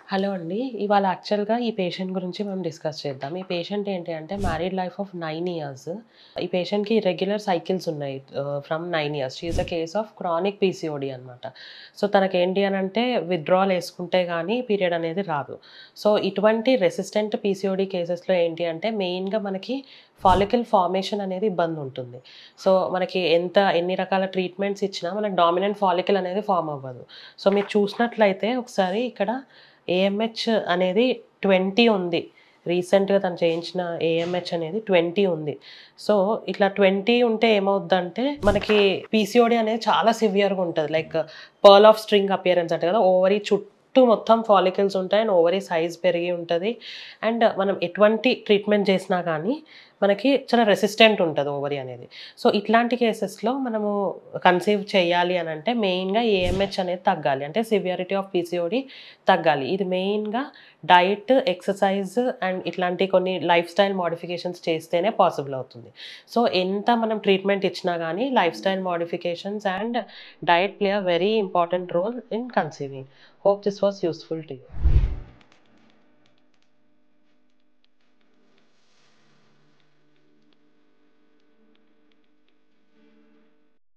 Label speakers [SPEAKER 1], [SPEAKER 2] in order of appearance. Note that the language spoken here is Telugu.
[SPEAKER 1] హలో అండి. ఇవాళ యాక్చువల్‌గా ఈ పేషెంట్ గురించి మనం డిస్కస్ చేద్దాం. ఈ పేషెంట్ ఏంటి అంటే మ్యారీడ్ లైఫ్ ఆఫ్ 9 ఇయర్స్. ఈ పేషెంట్‌కి ఇర్రెగ్యులర్ సైకిల్స్ ఉన్నాయి. From 9 years. She is a case of chronic PCOD అనమాట. సో, తనకేంటి అనంటే విత్‌డ్రావల్ యేసుకుంటే గానీ పీరియడ్ అనేది రాదు. సో, ఇటువంటి రెసిస్టెంట్ పీసీఓడీ కేసెస్‌లో ఏంటి అంటే మెయిన్‌గా మనకి ఫాలికల్ ఫార్మేషన్ అనేది ఇబ్బందుంటుంది. సో, మనకి ఎన్ని రకాల ట్రీట్మెంట్స్ ఇచ్చినా మనకు డామినెంట్ ఫాలికల్ అనేది ఫార్మ్ అవ్వదు. సో, మీరు చూసినట్లయితే ఒకసారి ఇక్కడ ఏఎంహెచ్ అనేది 20 ఉంది. రీసెంట్‌గా తను చేయించిన ఏఎంహెచ్ అనేది 20 ఉంది. సో, ఇట్లా 20 ఉంటే ఏమవుద్దంటే, మనకి పీసీఓడీ అనేది చాలా సివియర్‌గా ఉంటది. Like pearl of string appearance అంటారు కదా! ఓవరీ చుట్టూ మొత్తం ఫాలికల్స్ ఉంటాయి. అండ్ ఓవరీ సైజ్ పెరిగి ఉంటది. అండ్ మనం ఎటువంటి ట్రీట్మెంట్ చేసినా గానీ, మనకి చాలా రెసిస్టెంట్ ఉంటది ఓవరీ అనేది. సో, ఇట్లాంటి కేసెస్‌లో మనము కన్సీవ్ చేయాలి అనంటే మెయిన్‌గా ఏఎంహెచ్ అనేది తగ్గాలి. అంటే సివియారిటీ ఆఫ్ పీసీఓడీ తగ్గాలి. ఇది మెయిన్‌గా డైట్, ఎక్సర్‌సైజ్ అండ్ ఇట్లాంటి కొన్ని లైఫ్ స్టైల్ మోడిఫికేషన్స్ చేస్తేనే పాసిబుల్ అవుతుంది. సో, ఎంత మనం ట్రీట్మెంట్ ఇచ్చినా గానీ life style modifications and diet play a very important role in conceiving. Hope this was useful to you.